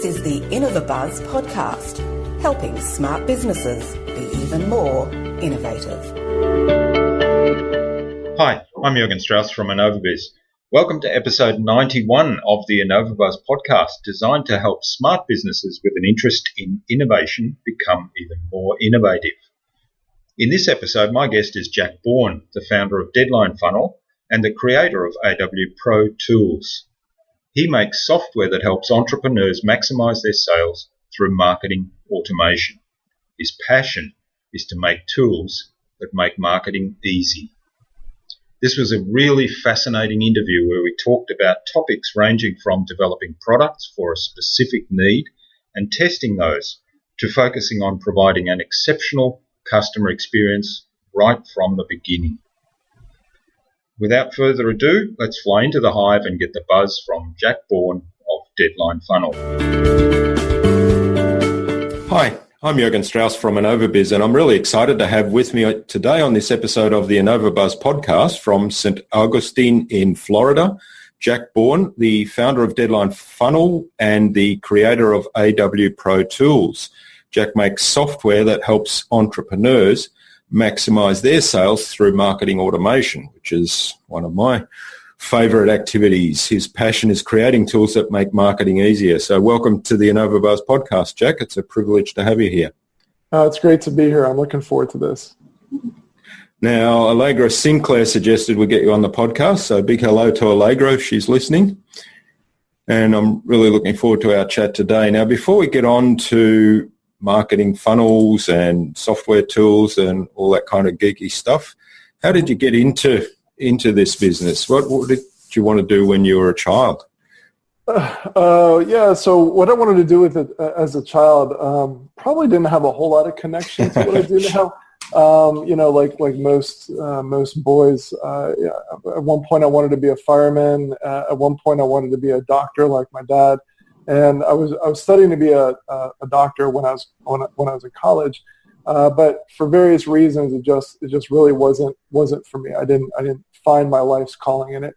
This is the InnovaBuzz podcast, helping smart businesses be even more innovative. Hi, I'm Jürgen Strauss from InnovaBuzz. Welcome to episode 91 of the InnovaBuzz podcast, designed to help smart businesses with an interest in innovation become even more innovative. In this episode, my guest is Jack Bourne, the founder of Deadline Funnel and the creator of AW Pro Tools. He makes software that helps entrepreneurs maximize their sales through marketing automation. His passion is to make tools that make marketing easy. This was a really fascinating interview where we talked about topics ranging from developing products for a specific need and testing those to focusing on providing an exceptional customer experience right from the beginning. Without further ado, let's fly into the hive and get the buzz from Jack Bourne of Deadline Funnel. Hi, I'm Jürgen Strauss from InnovaBuzz, and I'm really excited to have with me today on this episode of the InnovaBuzz podcast from St. Augustine in Florida, Jack Bourne, the founder of Deadline Funnel and the creator of AW Pro Tools. Jack makes software that helps entrepreneurs maximize their sales through marketing automation, which is one of my favorite activities. His passion is creating tools that make marketing easier. So welcome to the InnovaBuzz podcast, Jack. It's a privilege to have you here. It's great to be here. I'm looking forward to this. Now, Allegra Sinclair suggested we get you on the podcast, so big hello to Allegra if she's listening. And I'm really looking forward to our chat today. Now, before we get on to marketing funnels and software tools and all that kind of geeky stuff, how did you get into this business? What did you want to do when you were a child? So what I wanted to do with it as a child probably didn't have a whole lot of connection to what I do now. Like most boys, at one point I wanted to be a fireman. At one point I wanted to be a doctor like my dad. And I was studying to be a doctor when I was in college, but for various reasons it just really wasn't for me. I didn't find my life's calling in it.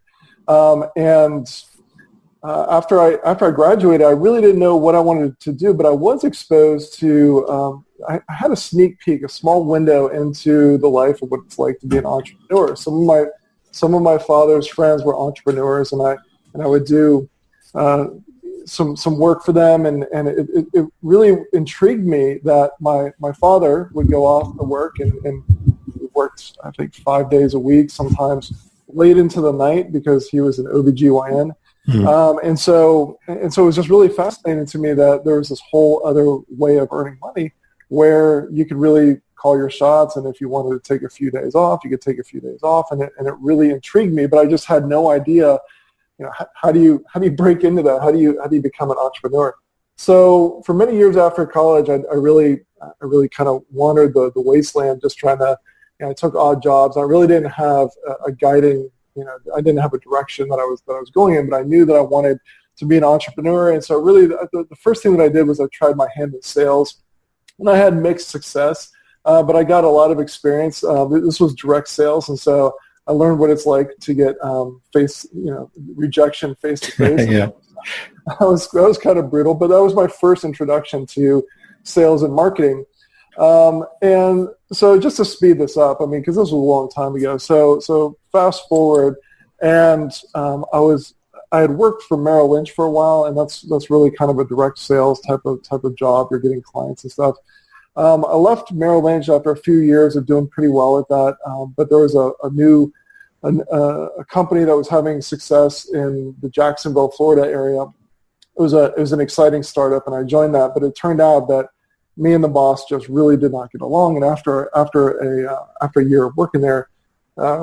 After I graduated, I really didn't know what I wanted to do, but I was exposed to. I had a sneak peek, a small window into the life of what it's like to be an entrepreneur. Some of my father's friends were entrepreneurs, and I would do some work for them, and it really intrigued me that my father would go off to work and he worked, I think, 5 days a week, sometimes late into the night because he was an OBGYN. Mm-hmm. And so it was just really fascinating to me that there was this whole other way of earning money where you could really call your shots, and if you wanted to take a few days off, you could take a few days off, and it really intrigued me, but I just had no idea. How do you break into that? How do you become an entrepreneur? So for many years after college, I really kind of wandered the wasteland, just trying to. I took odd jobs. I really didn't have a guiding. I didn't have a direction that I was going in, but I knew that I wanted to be an entrepreneur. And so really, the first thing that I did was I tried my hand in sales, and I had mixed success, but I got a lot of experience. This was direct sales, and so I learned what it's like to get rejection face to face. Yeah, that was kind of brutal, but that was my first introduction to sales and marketing. And so just to speed this up, because this was a long time ago. So fast forward, and I had worked for Merrill Lynch for a while, and that's really kind of a direct sales type of job. You're getting clients and stuff. I left Merrill Lynch after a few years of doing pretty well at that, but there was a new company that was having success in the Jacksonville, Florida area. It was an exciting startup, and I joined that. But it turned out that me and the boss just really did not get along. And after a year of working there,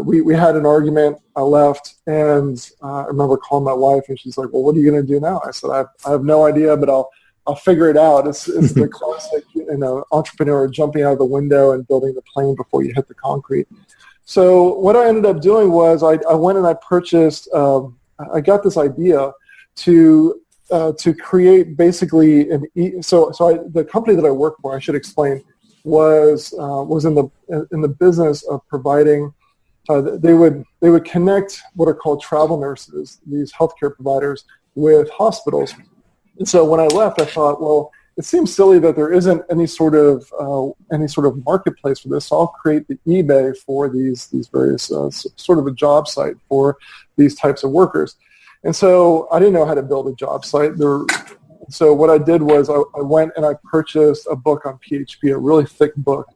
we had an argument. I left, and I remember calling my wife, and she's like, "Well, what are you going to do now?" I said, "I have no idea, but I'll figure it out." It's the classic, entrepreneur jumping out of the window and building the plane before you hit the concrete. So what I ended up doing was I went and I purchased. I got this idea to create basically the company that I worked for, I should explain, was in the business of providing. They would connect what are called travel nurses, these healthcare providers, with hospitals. And so when I left, I thought, well, it seems silly that there isn't any sort of marketplace for this. So I'll create the eBay for these various sort of a job site for these types of workers. And so I didn't know how to build a job site. So what I did was I went and I purchased a book on PHP, a really thick book,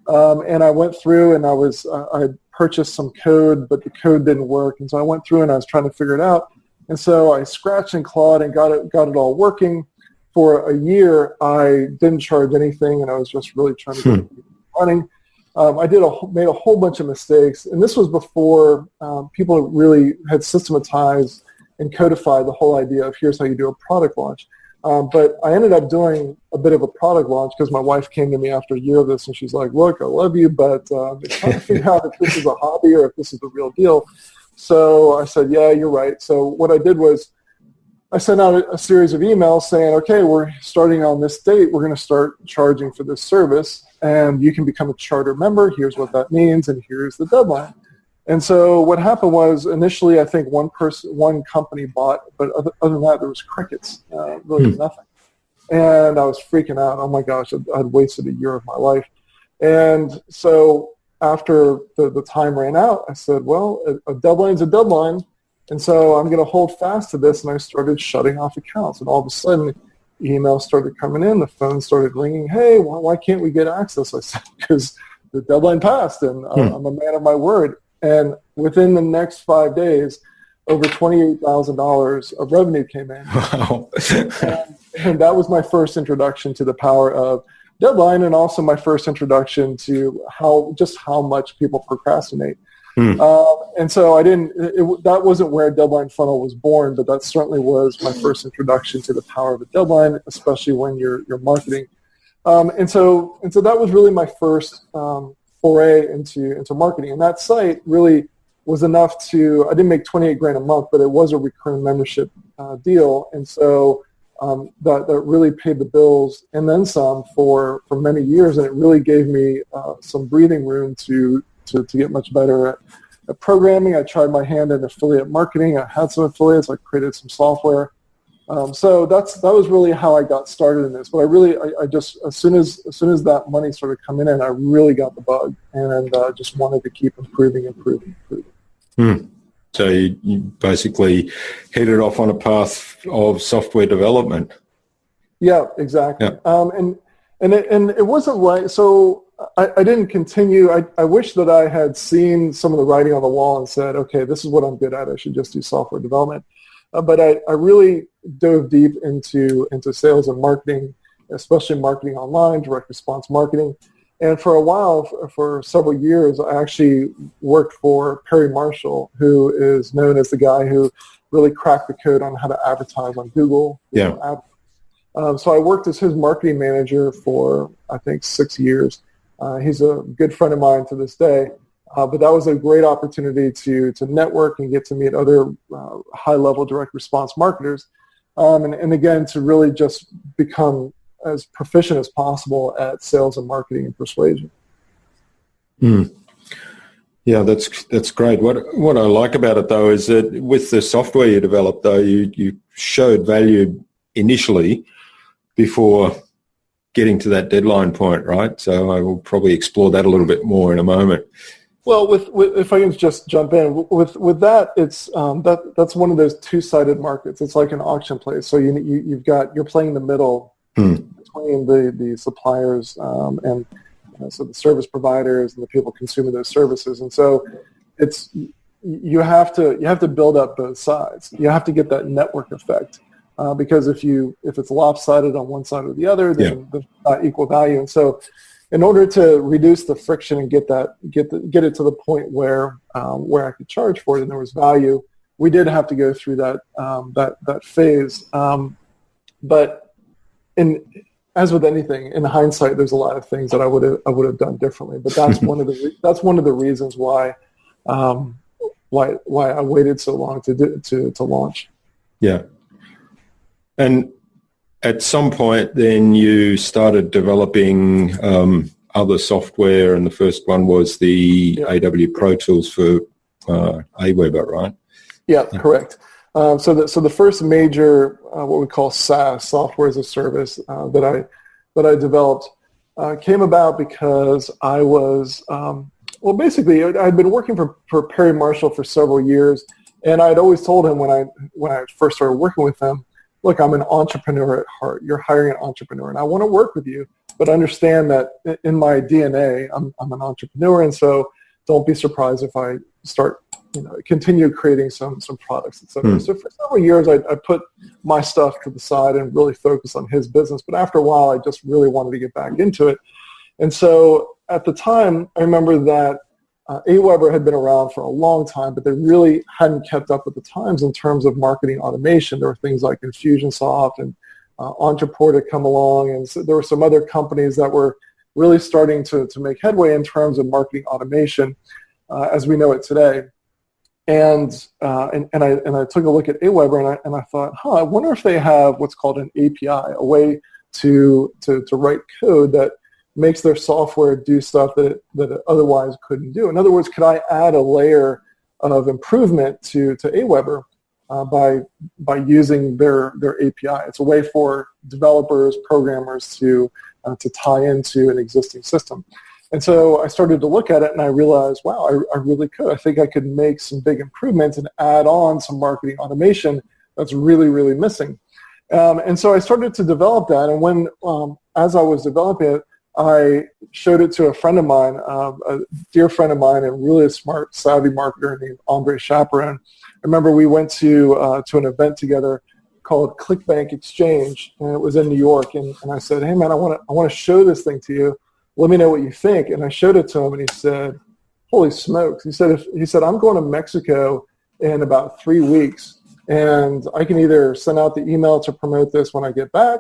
and I went through and I purchased some code, but the code didn't work. And so I went through and I was trying to figure it out. And so I scratched and clawed and got it all working. For a year, I didn't charge anything, and I was just really trying to get it running. I made a whole bunch of mistakes, and this was before people really had systematized and codified the whole idea of here's how you do a product launch. But I ended up doing a bit of a product launch because my wife came to me after a year of this, and she's like, look, I love you, but I'm trying to figure out if this is a hobby or if this is the real deal. So I said, yeah, you're right. So what I did was I sent out a series of emails saying, okay, we're starting on this date. We're going to start charging for this service, and you can become a charter member. Here's what that means, and here's the deadline. And so what happened was initially I think one company bought, but other than that, there was crickets, really nothing. And I was freaking out. Oh, my gosh, I'd wasted a year of my life. And so after the time ran out, I said, well, a deadline's a deadline. And so I'm going to hold fast to this, and I started shutting off accounts. And all of a sudden, emails started coming in. The phone started ringing. Hey, why can't we get access? I said, because the deadline passed, and I'm a man of my word. And within the next 5 days, over $28,000 of revenue came in. Wow. and that was my first introduction to the power of deadline, and also my first introduction to how much people procrastinate. And so that wasn't where a deadline funnel was born, but that certainly was my first introduction to the power of a deadline, especially when you're marketing. And so that was really my first foray into marketing. And that site really was enough I didn't make $28,000 a month, but it was a recurring membership deal. And so that really paid the bills and then some for many years. And it really gave me some breathing room to get much better at programming. I tried my hand in affiliate marketing. I had some affiliates. I created some software. So that was really how I got started in this. But I just as soon as that money started coming in, I really got the bug and just wanted to keep improving. So you basically headed off on a path of software development. Yeah, exactly. Yeah. And it wasn't like so. I didn't continue. I wish that I had seen some of the writing on the wall and said, okay, this is what I'm good at. I should just do software development. But I really dove deep into sales and marketing, especially marketing online, direct response marketing. And for a while, for several years, I actually worked for Perry Marshall, who is known as the guy who really cracked the code on how to advertise on Google. Yeah. So I worked as his marketing manager for, I think, 6 years. He's a good friend of mine to this day. But that was a great opportunity to network and get to meet other high-level direct response marketers. And again, to really just become as proficient as possible at sales and marketing and persuasion. Yeah, that's great. What I like about it, though, is that with the software you developed, though, you showed value initially before getting to that deadline point, right? So I will probably explore that a little bit more in a moment. Well, with if I can just jump in, with that, it's that's one of those two-sided markets. It's like an auction place. So you're playing in the middle between the suppliers and so the service providers and the people consuming those services. And so you have to build up both sides. You have to get that network effect because if it's lopsided on one side or the other, then there's not equal value. And so, in order to reduce the friction and get it to the point where I could charge for it and there was value, we did have to go through that phase. But as with anything, in hindsight, there's a lot of things that I would have done differently. But that's one of the reasons why I waited so long to launch. Yeah, and at some point, then you started developing other software, and the first one was the AW Pro Tools for Aweber, right? Yeah, correct. So the first major what we call SaaS, software as a service, that I developed came about because I was basically I'd been working for Perry Marshall for several years, and I'd always told him when I first started working with him, look, I'm an entrepreneur at heart. You're hiring an entrepreneur, and I want to work with you, but understand that in my DNA, I'm an entrepreneur, and so don't be surprised if I start continue creating some products, et cetera. So for several years, I put my stuff to the side and really focused on his business. But after a while, I just really wanted to get back into it. And so at the time, I remember that Aweber had been around for a long time, but they really hadn't kept up with the times in terms of marketing automation. There were things like Infusionsoft and Entreport had come along, and so there were some other companies that were really starting to make headway in terms of marketing automation as we know it today. And I took a look at Aweber and I thought, I wonder if they have what's called an API, a way to write code that makes their software do stuff that it otherwise couldn't do. In other words, could I add a layer of improvement to Aweber by using their API? It's a way for developers, programmers to tie into an existing system. And so I started to look at it and I realized, wow, I really could. I think I could make some big improvements and add on some marketing automation that's really, really missing. And so I started to develop that. And when, as I was developing it, I showed it to a friend of mine, a dear friend of mine and really a smart, savvy marketer named Andre Chaperone. I remember we went to an event together called ClickBank Exchange, and it was in New York. And I said, hey, man, I want to show this thing to you. Let me know what you think. And I showed it to him, and he said, holy smokes. He said, I'm going to Mexico in about 3 weeks, and I can either send out the email to promote this when I get back,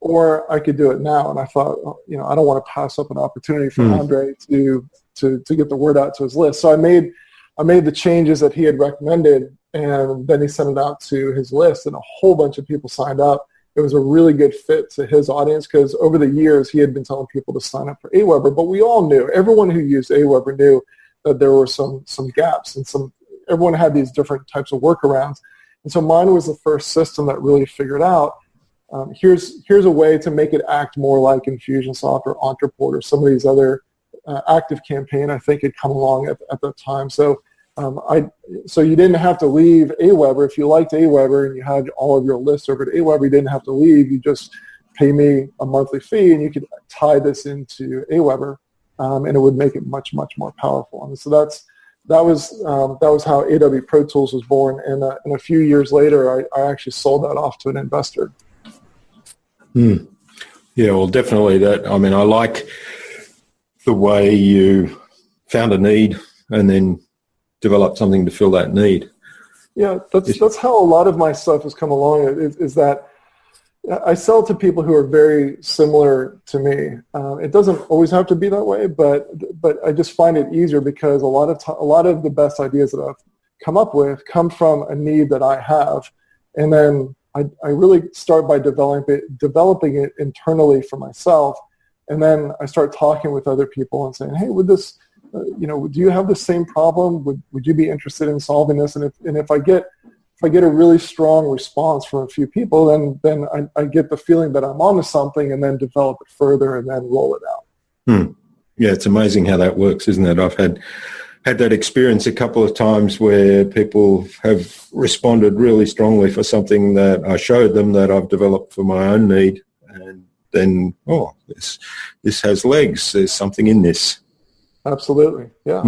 or I could do it now. And I thought, I don't want to pass up an opportunity for Andre to get the word out to his list. So I made the changes that he had recommended, and then he sent it out to his list, and a whole bunch of people signed up. It was a really good fit to his audience because over the years he had been telling people to sign up for Aweber, but we all knew, everyone who used Aweber knew that there were some gaps, and everyone had these different types of workarounds. And so mine was the first system that really figured out, here's a way to make it act more like Infusionsoft or Entreport or some of these other ActiveCampaign, I think, had come along at that time. So so you didn't have to leave Aweber. If you liked Aweber and you had all of your lists over to Aweber, you didn't have to leave. You just pay me a monthly fee, and you could tie this into Aweber, and it would make it much, much more powerful. And so that was how AW Pro Tools was born. And a few years later, I actually sold that off to an investor. Yeah, well, definitely that. I mean, I like the way you found a need and then develop something to fill that need. Yeah, that's how a lot of my stuff has come along, is that I sell to people who are very similar to me. It doesn't always have to be that way, but I just find it easier because a lot of the best ideas that I've come up with come from a need that I have, and then I really start by developing it internally for myself, and then I start talking with other people and saying, hey, would this do you have the same problem? Would you be interested in solving this? And if I get a really strong response from a few people, then I get the feeling that I'm onto something, and then develop it further and then roll it out. Yeah, it's amazing how that works, isn't it? I've had that experience a couple of times where people have responded really strongly for something that I showed them that I've developed for my own need, and then this has legs. There's something in this. Absolutely, yeah.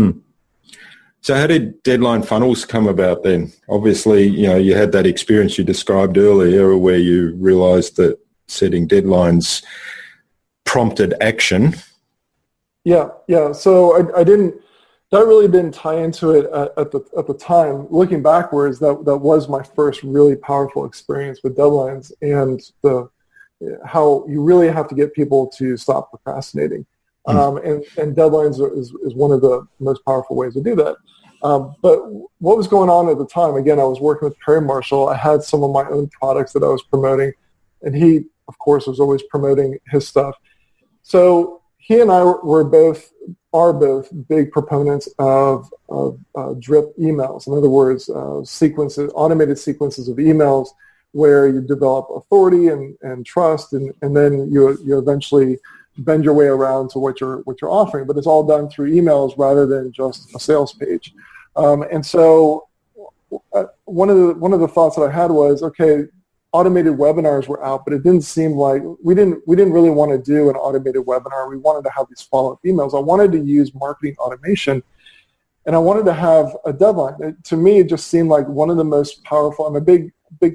So how did deadline funnels come about then? Obviously, you had that experience you described earlier where you realized that setting deadlines prompted action. Yeah. So that really didn't tie into it at the time. Looking backwards, that was my first really powerful experience with deadlines, and how you really have to get people to stop procrastinating. And deadlines is one of the most powerful ways to do that. But what was going on at the time, again, I was working with Perry Marshall. I had some of my own products that I was promoting, and he, of course, was always promoting his stuff. So he and I were both are both big proponents of drip emails. In other words, automated sequences of emails where you develop authority and trust, and then you eventually bend your way around to what you're offering. But it's all done through emails rather than just a sales page. And so one of the thoughts that I had was, okay, automated webinars were out, but it didn't seem like we didn't really want to do an automated webinar. We wanted to have these follow-up emails. I wanted to use marketing automation, and I wanted to have a deadline. To me, it just seemed like one of the most powerful. I'm a big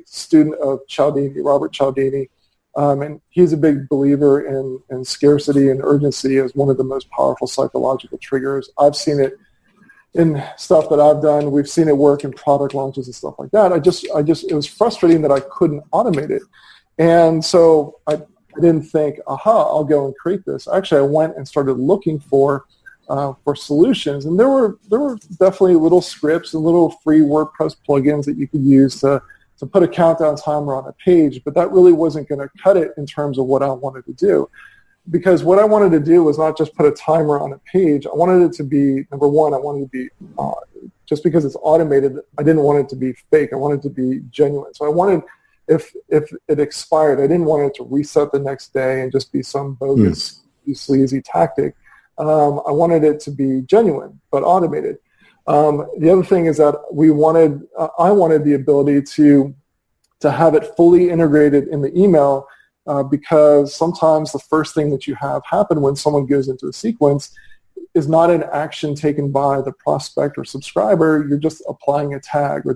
student of Cialdini, Robert Cialdini, and he's a big believer in scarcity and urgency as one of the most powerful psychological triggers. I've seen it in stuff that I've done. We've seen it work in product launches and stuff like that. It was frustrating that I couldn't automate it. And so I didn't think, I'll go and create this. Actually, I went and started looking for solutions. And there were definitely little scripts and little free WordPress plugins that you could use to put a countdown timer on a page, but that really wasn't going to cut it in terms of what I wanted to do. Because what I wanted to do was not just put a timer on a page. I wanted it to be, number one, I wanted it to be, just because it's automated, I didn't want it to be fake. I wanted it to be genuine. So I wanted, if it expired, I didn't want it to reset the next day and just be some bogus, sleazy tactic. I wanted it to be genuine, but automated. The other thing is that I wanted the ability to have it fully integrated in the email, because sometimes the first thing that you have happen when someone goes into a sequence is not an action taken by the prospect or subscriber. You're just applying a tag, or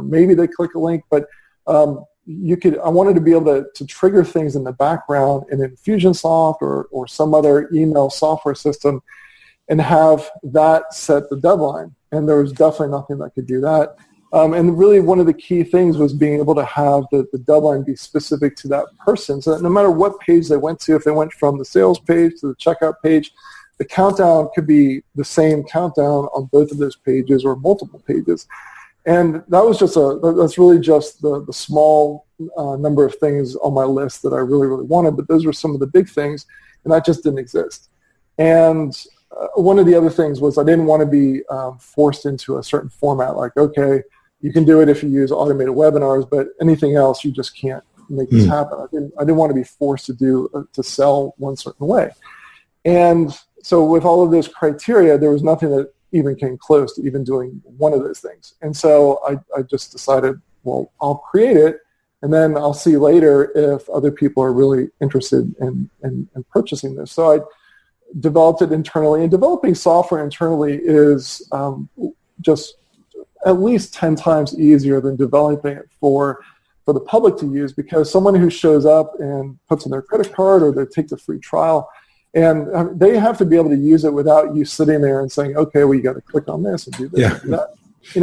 maybe they click a link, but I wanted to be able to trigger things in the background in Infusionsoft or some other email software system and have that set the deadline. And there was definitely nothing that could do that. And really one of the key things was being able to have the deadline be specific to that person, so that no matter what page they went to, if they went from the sales page to the checkout page, the countdown could be the same countdown on both of those pages or multiple pages. And that was that's really just the small number of things on my list that I really, really wanted, but those were some of the big things, and that just didn't exist. And one of the other things was I didn't want to be forced into a certain format, like, okay, you can do it if you use automated webinars, but anything else, you just can't make this happen. I didn't want to be forced to sell one certain way. And so with all of those criteria, there was nothing that even came close to even doing one of those things. And so I just decided, well, I'll create it, and then I'll see later if other people are really interested in purchasing this. So I developed it internally, and developing software internally is just at least 10 times easier than developing it for the public to use, because someone who shows up and puts in their credit card or they take the free trial, and they have to be able to use it without you sitting there and saying, okay, well, you got to click on this and do this and do that.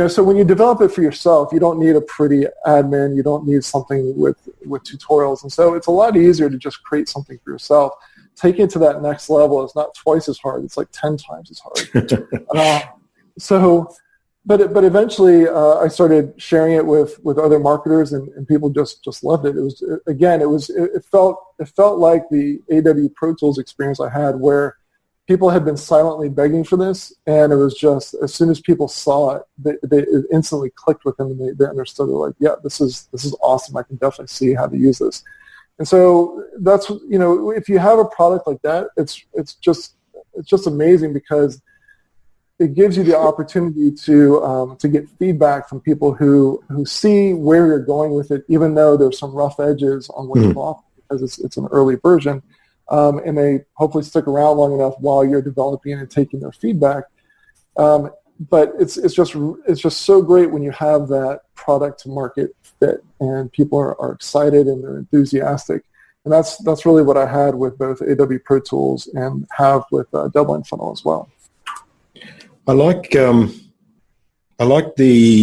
So when you develop it for yourself, you don't need a pretty admin, you don't need something with tutorials, and so it's a lot easier to just create something for yourself. Taking it to that next level is not twice as hard; it's like 10 times as hard. But eventually, I started sharing it with other marketers, and people just loved it. It felt like the AW Pro Tools experience I had, where people had been silently begging for this, and it was just, as soon as people saw it, it instantly clicked with them, and they understood. They're like, yeah, this is awesome. I can definitely see how to use this. And so that's, if you have a product like that, it's just amazing, because it gives you the opportunity to get feedback from people who see where you're going with it, even though there's some rough edges on what you're offering, because it's an early version, and they hopefully stick around long enough while you're developing and taking their feedback. But it's just so great when you have that product to market fit, and people are excited and they're enthusiastic. And that's really what I had with both AW Pro Tools and have with Deadline Funnel as well. I like the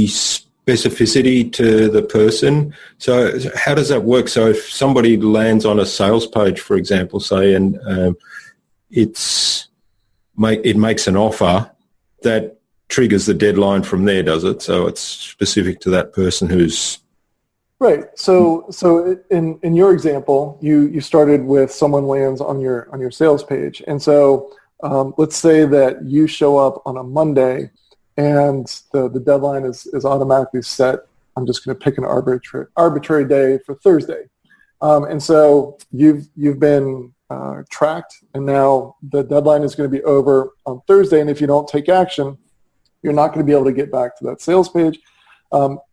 specificity to the person. So how does that work? So if somebody lands on a sales page, for example, say, and it makes an offer, that triggers the deadline from there, does it? So it's specific to that person who's... Right. So in your example, you started with someone lands on your sales page, and so let's say that you show up on a Monday and the deadline is automatically set. I'm just going to pick an arbitrary day for Thursday. And so you've been tracked, and now the deadline is going to be over on Thursday, and if you don't take action, you're not going to be able to get back to that sales page.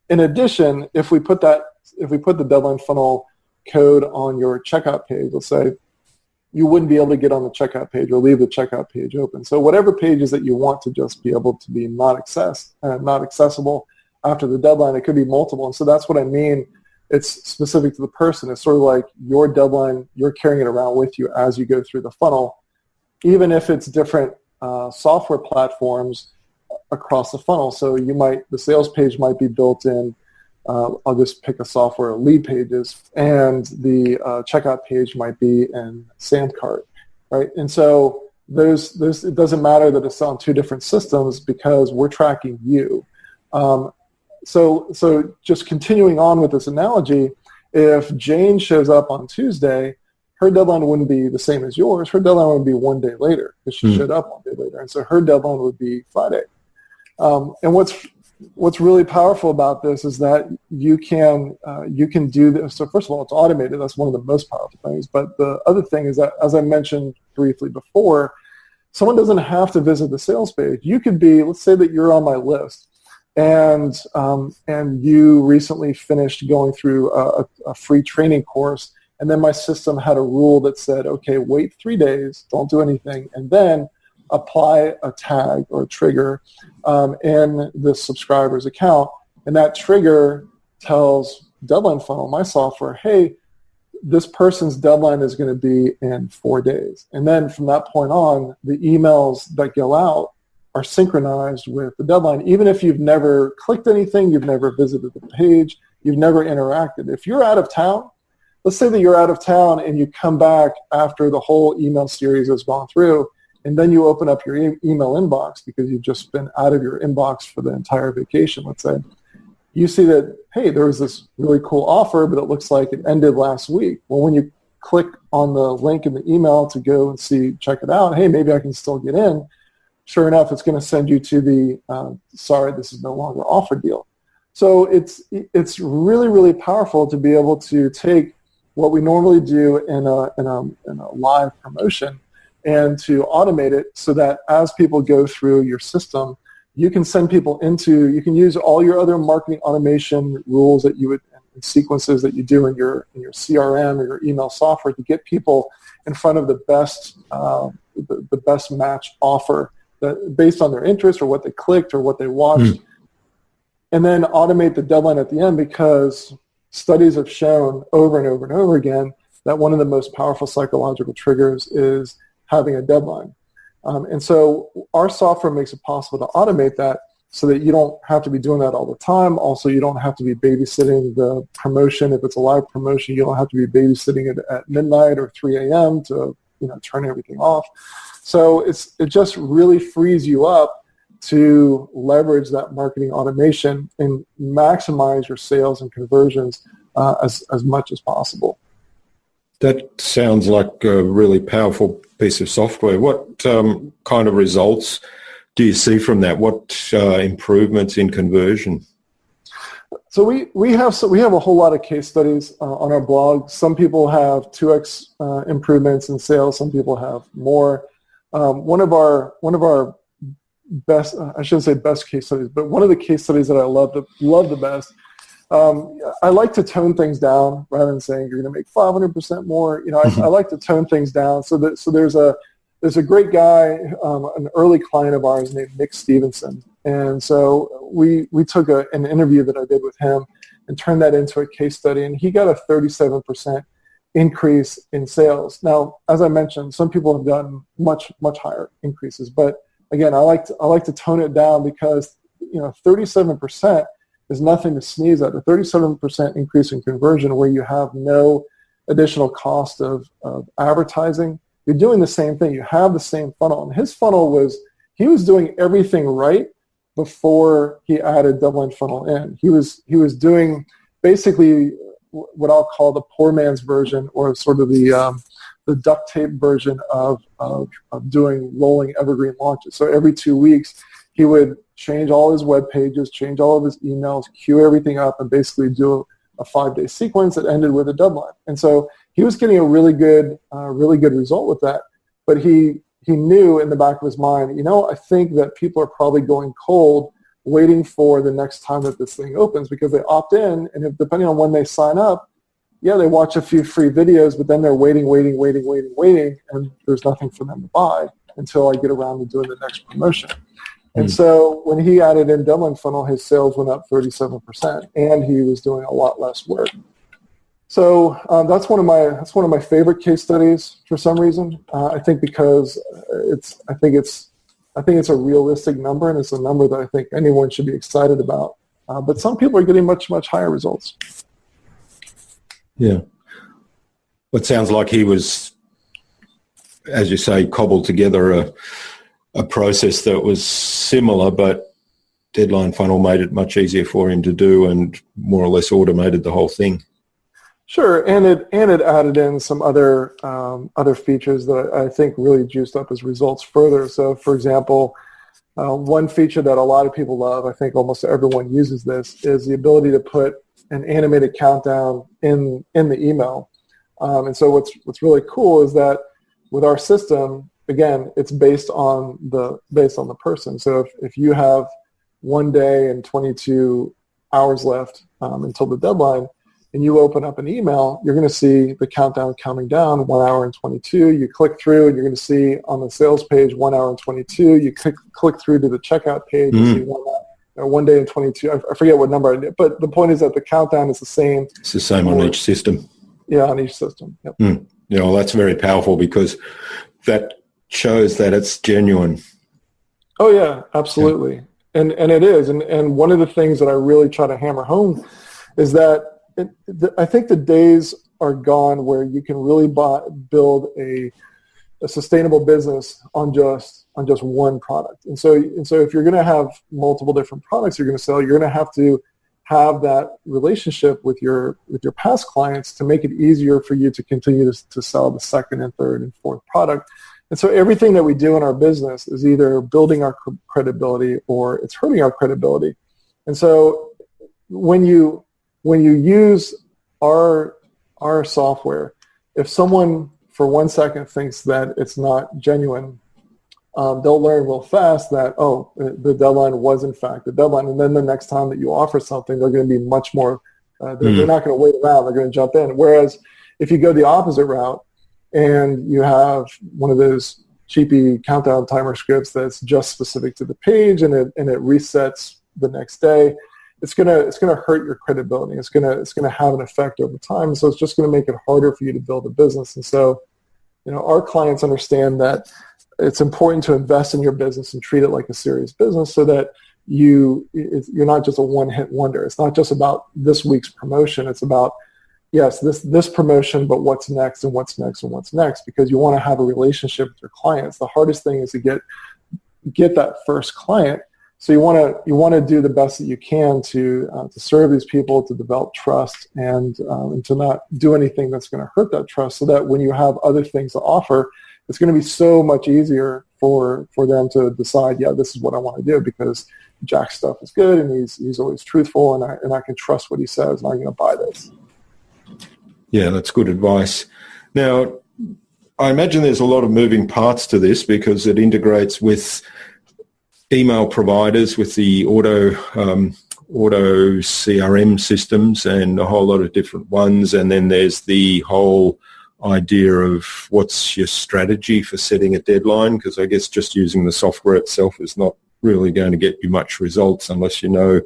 In addition, if we put the deadline funnel code on your checkout page, let's say, you wouldn't be able to get on the checkout page or leave the checkout page open. So whatever pages that you want to just be able to be not accessible after the deadline, it could be multiple. And so that's what I mean. It's specific to the person. It's sort of like your deadline, you're carrying it around with you as you go through the funnel, even if it's different software platforms across the funnel. So the sales page might be built in, I'll just pick a software, Lead Pages, and the checkout page might be in Samcart, right? And so it doesn't matter that it's on two different systems because we're tracking you. So just continuing on with this analogy, if Jane shows up on Tuesday, her deadline wouldn't be the same as yours. Her deadline would be one day later because she showed up one day later. And so her deadline would be Friday. And what's really powerful about this is that you can do this. So first of all, it's automated. That's one of the most powerful things. But the other thing is that, as I mentioned briefly before, someone doesn't have to visit the sales page. You could be, let's say that you're on my list, and you recently finished going through a free training course, and then my system had a rule that said, okay, wait 3 days, don't do anything, and then apply a tag or a trigger in the subscriber's account, and that trigger tells Deadline Funnel, my software, hey, this person's deadline is going to be in 4 days. And then from that point on, the emails that go out are synchronized with the deadline. Even if you've never clicked anything, you've never visited the page, you've never interacted. If you're out of town, let's say that you're out of town and you come back after the whole email series has gone through, and then you open up your email inbox because you've just been out of your inbox for the entire vacation, let's say. You see that, hey, there was this really cool offer, but it looks like it ended last week. Well, when you click on the link in the email to go and check it out, hey, maybe I can still get in. Sure enough, it's going to send you to the sorry, this is no longer offer deal. So it's really, really powerful to be able to take what we normally do in a live promotion and to automate it so that as people go through your system, you can send people you can use all your other marketing automation rules that you would, and sequences that you do in your CRM or your email software to get people in front of the best match offer that based on their interest or what they clicked or what they watched, and then automate the deadline at the end, because studies have shown over and over and over again that one of the most powerful psychological triggers is having a deadline. And so our software makes it possible to automate that so that you don't have to be doing that all the time. Also, you don't have to be babysitting the promotion. If it's a live promotion, you don't have to be babysitting it at midnight or 3 a.m. to turn everything off. So it just really frees you up to leverage that marketing automation and maximize your sales and conversions as much as possible. That sounds like a really powerful piece of software. What kind of results do you see from that? What improvements in conversion? So we have a whole lot of case studies on our blog. Some people have 2x improvements in sales. Some people have more. One of our best, I shouldn't say best case studies, but one of the case studies that I love the best. I like to tone things down rather than saying you're going to make 500% more. I like to tone things down. So there's a great guy, an early client of ours named Nick Stevenson. And so we took an interview that I did with him and turned that into a case study, and he got a 37% increase in sales. Now, as I mentioned, some people have gotten much, much higher increases, but again, I like to tone it down because 37% is nothing to sneeze at. A 37% increase in conversion where you have no additional cost of advertising. You're doing the same thing. You have the same funnel. And his funnel he was doing everything right before he added Deadline Funnel in. He was doing basically what I'll call the poor man's version, or sort of the the duct tape version of doing rolling evergreen launches. So every 2 weeks, he would change all his web pages, change all of his emails, queue everything up, and basically do a 5-day sequence that ended with a deadline. And so he was getting a really good result with that. But he knew in the back of his mind, I think that people are probably going cold waiting for the next time that this thing opens, because they opt in, and if, depending on when they sign up, they watch a few free videos, but then they're waiting, and there's nothing for them to buy until I get around to doing the next promotion. And so when he added in deadline funnel, his sales went up 37%, and he was doing a lot less work. So that's one of my favorite case studies for some reason. I think because I think it's a realistic number, and it's a number that I think anyone should be excited about. But some people are getting much higher results. Yeah. It sounds like he was, as you say, cobbled together a process that was similar, but deadline funnel made it much easier for him to do and more or less automated the whole thing. Sure, and it added in some other features that I think really juiced up his results further. So, for example, one feature that a lot of people love, I think almost everyone uses this, is the ability to put an animated countdown in the email. And so what's really cool is that with our system, again, it's based on the person. So if you have 1 day and 22 hours left until the deadline, and you open up an email, you're going to see the countdown counting down, 1 hour and 22. You click through, and you're going to see on the sales page 1 hour and 22. You click through to the checkout page, and see 1 day and 22. I forget what number I did, but the point is that the countdown is the same. It's the same on each system. Yeah, on each system. Yep. Well, that's very powerful, because that shows that it's genuine. Oh yeah, absolutely. Yeah. And it is. And one of the things that I really try to hammer home is that I think the days are gone where you can really build a sustainable business on just one product. And so if you're going to have multiple different products you're going to sell, you're going to have that relationship with your past clients to make it easier for you to continue to sell the second and third and fourth product. And so everything that we do in our business is either building our credibility or it's hurting our credibility. And so when you use our software, if someone for 1 second thinks that it's not genuine, they'll learn real fast that, the deadline was in fact the deadline. And then the next time that you offer something, they're going to be much more, they're not going to wait around, they're going to jump in. Whereas if you go the opposite route and you have one of those cheapy countdown timer scripts that's just specific to the page and it resets the next day, it's gonna hurt your credibility. It's gonna have an effect over time. So it's just gonna make it harder for you to build a business. And so, our clients understand that it's important to invest in your business and treat it like a serious business, so that you're not just a one-hit wonder. It's not just about this week's promotion. It's about, yes, this promotion, but what's next and what's next and what's next, because you want to have a relationship with your clients. The hardest thing is to get that first client. So you want to do the best that you can to serve these people, to develop trust, and to not do anything that's going to hurt that trust, so that when you have other things to offer, it's going to be so much easier for them to decide, yeah, this is what I want to do, because Jack's stuff is good and he's always truthful, and I can trust what he says, and I'm going to buy this. Yeah, that's good advice. Now, I imagine there's a lot of moving parts to this, because it integrates with email providers, with the auto CRM systems and a whole lot of different ones. And then there's the whole idea of what's your strategy for setting a deadline, because I guess just using the software itself is not really going to get you much results unless you know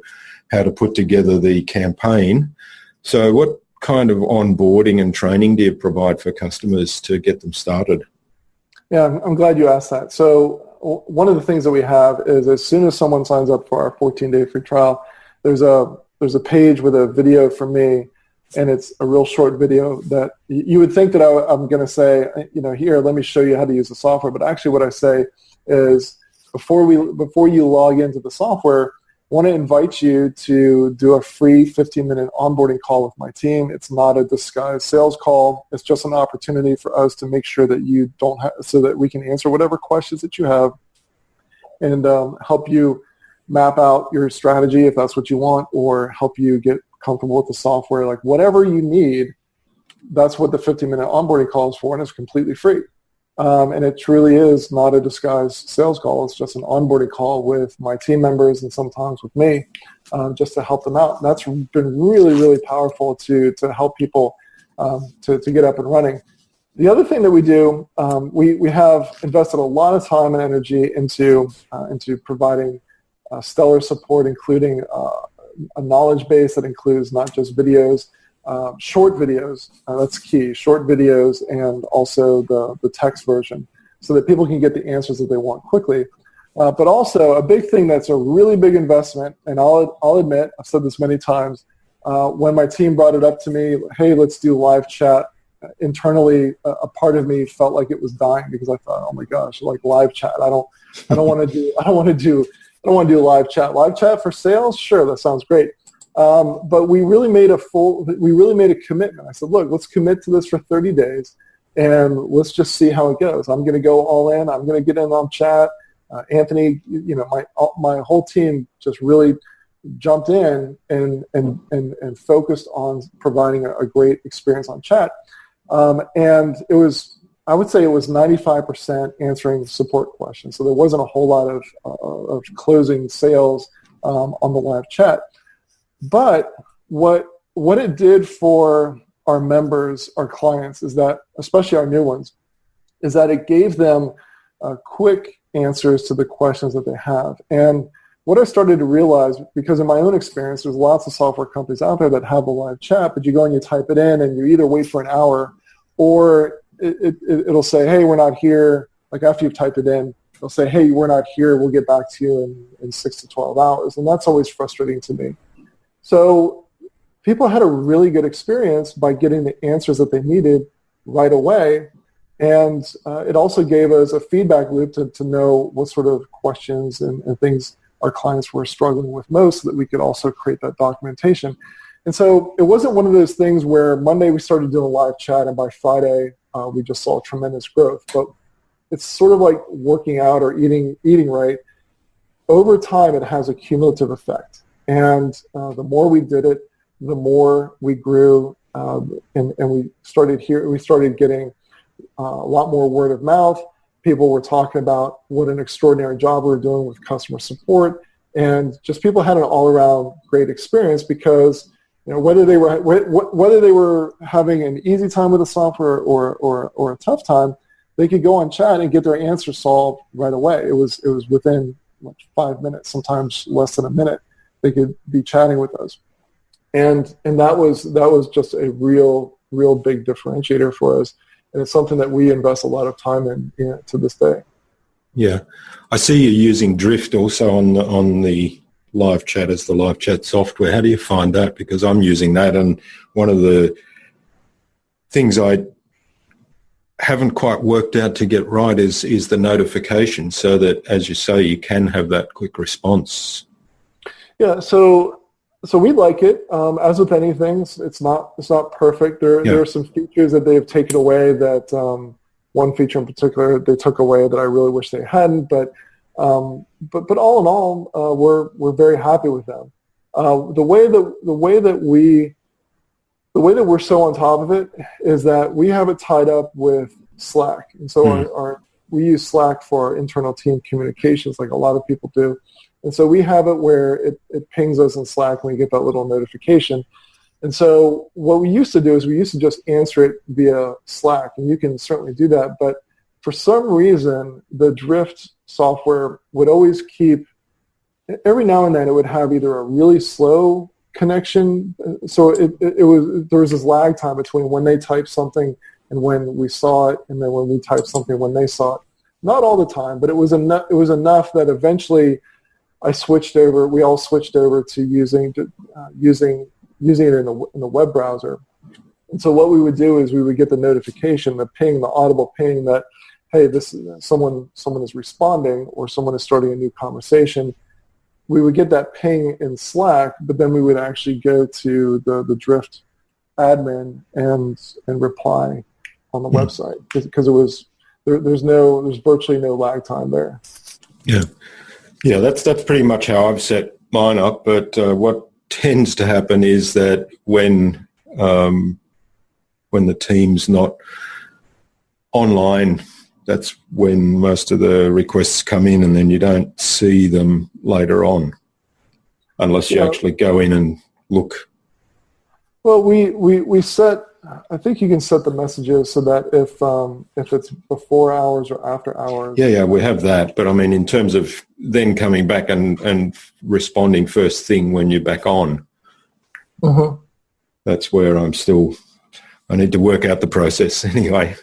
how to put together the campaign. So what kind of onboarding and training do you provide for customers to get them started? Yeah, I'm glad you asked that. So one of the things that we have is, as soon as someone signs up for our 14-day free trial, there's a page with a video from me, and it's a real short video that you would think that I'm going to say, here, let me show you how to use the software. But actually what I say is, before you log into the software, want to invite you to do a free 15-minute onboarding call with my team. It's not a disguised sales call. It's just an opportunity for us to make sure that you don't have, so that we can answer whatever questions that you have and help you map out your strategy if that's what you want, or help you get comfortable with the software. Like whatever you need, that's what the 15-minute onboarding call is for, and it's completely free. And it truly is not a disguised sales call. It's just an onboarding call with my team members and sometimes with me, just to help them out. And that's been really, really powerful to help people to get up and running. The other thing that we do, we have invested a lot of time and energy into providing stellar support, including a knowledge base that includes not just videos, short videos, that's key, short videos, and also the text version so that people can get the answers that they want quickly. But also a big thing that's a really big investment, and I'll admit, I've said this many times, when my team brought it up to me, hey, let's do live chat, internally a part of me felt like it was dying because I thought, oh my gosh, like live chat, I don't want to do live chat. Live chat for sales? Sure, that sounds great. But we really made a commitment. I said, look, let's commit to this for 30 days and let's just see how it goes. I'm going to go all in. I'm going to get in on chat. Anthony, my whole team just really jumped in and focused on providing a great experience on chat. And I would say it was 95% answering support questions. So there wasn't a whole lot of closing sales on the live chat. But what it did for our members, our clients, is that, especially our new ones, is that it gave them quick answers to the questions that they have. And what I started to realize, because in my own experience, there's lots of software companies out there that have a live chat, but you go and you type it in and you either wait for an hour or it'll say, hey, we're not here. Like after you've typed it in, it'll say, hey, we're not here. We'll get back to you in 6 to 12 hours. And that's always frustrating to me. So people had a really good experience by getting the answers that they needed right away. And it also gave us a feedback loop to know what sort of questions and things our clients were struggling with most so that we could also create that documentation. And so it wasn't one of those things where Monday we started doing live chat and by Friday we just saw tremendous growth. But it's sort of like working out or eating right. Over time, it has a cumulative effect. And the more we did it, the more we grew, and we started getting a lot more word of mouth. People were talking about what an extraordinary job we were doing with customer support, and just people had an all-around great experience because whether they were having an easy time with the software or a tough time, they could go on chat and get their answer solved right away. It was within 5 minutes, sometimes less than a minute. They could be chatting with us, and that was just a real big differentiator for us. And it's something that we invest a lot of time in to this day. Yeah. I see you're using Drift also on the live chat as the live chat software. How do you find that? Because I'm using that, and one of the things I haven't quite worked out to get right is the notification, so that, as you say, you can have that quick response. Yeah, so we like it. As with anything, it's not perfect. There are some features that they've taken away. That one feature in particular they took away that I really wish they hadn't. But all in all, we're very happy with them. The way that we're so on top of it is that we have it tied up with Slack, and so we use Slack for our internal team communications, like a lot of people do. And so we have it where it pings us in Slack and we get that little notification. And so what we used to do is we used to just answer it via Slack, and you can certainly do that. But for some reason, the Drift software would always keep, every now and then it would have either a really slow connection. So there was this lag time between when they typed something and when we saw it, and then when we typed something when they saw it. Not all the time, but it was enough that eventually we all switched over to using it in the web browser. And so what we would do is we would get the notification, the ping, the audible ping that, hey, someone is responding or someone is starting a new conversation. we would get that ping in Slack, but then we would actually go to the Drift admin and reply on the website because it was there's virtually no lag time there. Yeah, that's pretty much how I've set mine up. But what tends to happen is that when the team's not online, that's when most of the requests come in, and then you don't see them later on unless you actually go in and look. Well, we set. I think you can set the messages so that if it's before hours or after hours. Yeah, we have that. But I mean, in terms of then coming back and responding first thing when you're back on, that's where I need to work out the process anyway.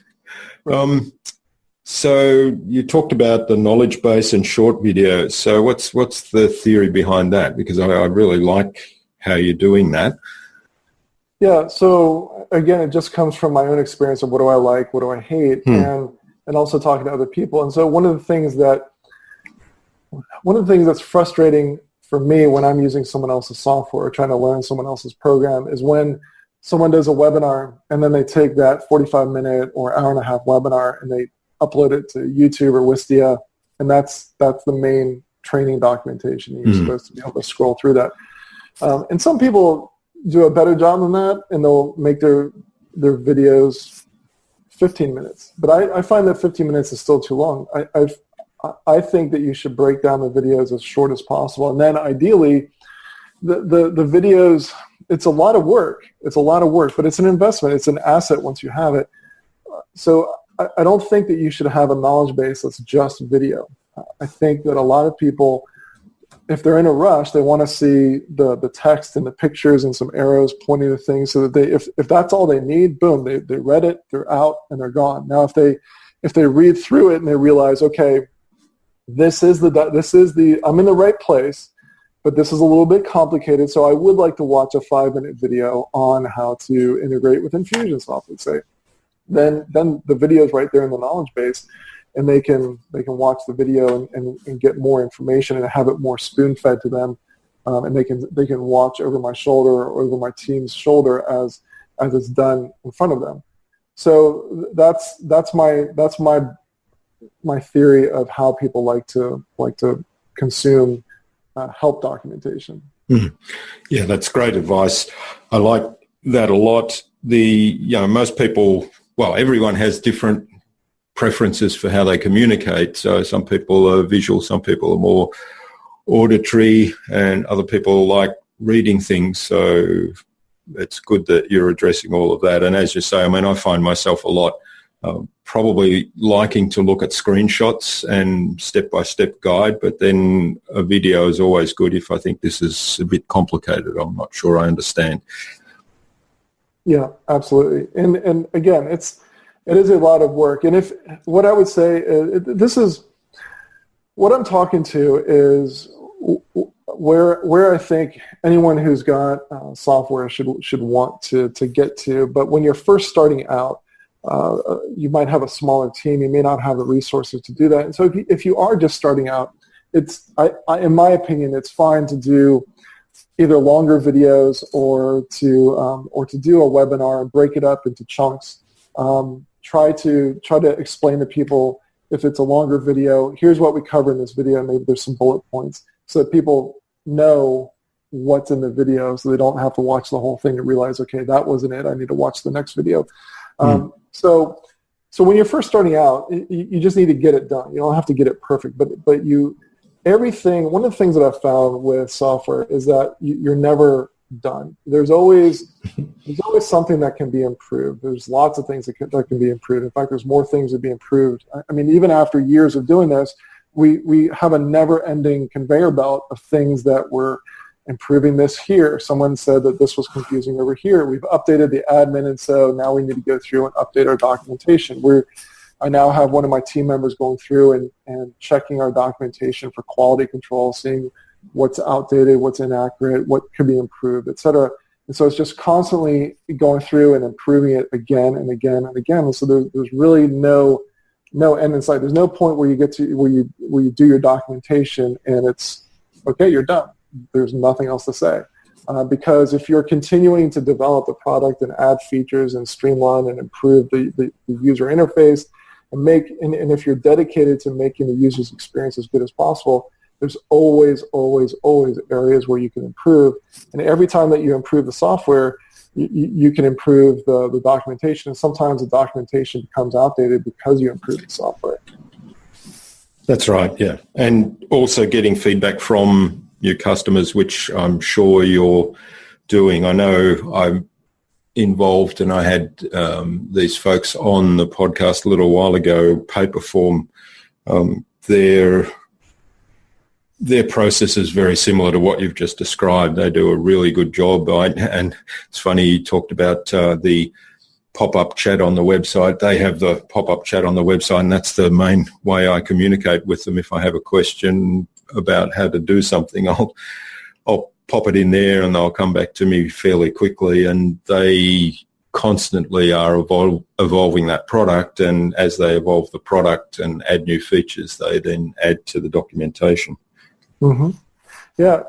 So you talked about the knowledge base and short videos. So what's the theory behind that? Because I really like how you're doing that. Yeah, so again, it just comes from my own experience of what do I like, what do I hate, and also talking to other people. And so one of the things that's frustrating for me when I'm using someone else's software or trying to learn someone else's program is when someone does a webinar and then they take that 45-minute or hour-and-a-half webinar and they upload it to YouTube or Wistia, and that's the main training documentation. You're supposed to be able to scroll through that. And some people do a better job than that, and they'll make their videos 15 minutes. But I find that 15 minutes is still too long. I think that you should break down the videos as short as possible, and then ideally, the videos. It's a lot of work. But it's an investment. It's an asset once you have it. So I don't think that you should have a knowledge base that's just video. I think that a lot of people, if they're in a rush, they want to see the text and the pictures and some arrows pointing to things so that if that's all they need, boom, they read it, they're out, and they're gone. Now, if they read through it and they realize, okay, this is the I'm in the right place, but this is a little bit complicated, so I would like to watch a 5-minute video on how to integrate with Infusionsoft, let's say. Then the video is right there in the knowledge base, and they can watch the video and get more information and have it more spoon-fed to them, and they can watch over my shoulder or over my team's shoulder as it's done in front of them. So that's my theory of how people like to consume help documentation. Yeah, that's great advice. I like that a lot. Most people, well, everyone has different preferences for how they communicate. So some people are visual, some people are more auditory, and other people like reading things. So it's good that you're addressing all of that. And as you say, I mean, I find myself a lot probably liking to look at screenshots and step-by-step guide, but then a video is always good if I think this is a bit complicated. I'm not sure I understand. Yeah, absolutely. And again, it is a lot of work. And what I would say is, what I'm talking to is where I think anyone who's got software should want to get to. But when you're first starting out, you might have a smaller team. You may not have the resources to do that. And so if you are just starting out, in my opinion, it's fine to do either longer videos or to do a webinar and break it up into chunks. Try to explain to people, if it's a longer video, here's what we cover in this video. Maybe there's some bullet points so that people know what's in the video, so they don't have to watch the whole thing and realize, okay, that wasn't it. I need to watch the next video. So when you're first starting out, you just need to get it done. You don't have to get it perfect, but everything. One of the things that I've found with software is that you're never done. There's always something that can be improved. There's lots of things that can be improved. In fact, there's more things that be improved. I mean, even after years of doing this, we have a never-ending conveyor belt of things that we're improving this here. Someone said that this was confusing over here. We've updated the admin, and so now we need to go through and update our documentation. I now have one of my team members going through and checking our documentation for quality control, seeing what's outdated, what's inaccurate, what could be improved, et cetera. And so it's just constantly going through and improving it again and again and again. And so there's really no end in sight. There's no point where you get to where you do your documentation and it's okay, you're done. There's nothing else to say. Because if you're continuing to develop the product and add features and streamline and improve the user interface and if you're dedicated to making the user's experience as good as possible, there's always areas where you can improve. And every time that you improve the software, you can improve the documentation. And sometimes the documentation becomes outdated because you improve the software. That's right, yeah. And also getting feedback from your customers, which I'm sure you're doing. I know I'm involved, and I had these folks on the podcast a little while ago, Paperform. Their process is very similar to what you've just described. They do a really good job. And it's funny, you talked about the pop-up chat on the website. They have the pop-up chat on the website, and that's the main way I communicate with them. If I have a question about how to do something, I'll pop it in there and they'll come back to me fairly quickly, and they constantly are evolving that product, and as they evolve the product and add new features, they then add to the documentation. Mm-hmm. Yeah,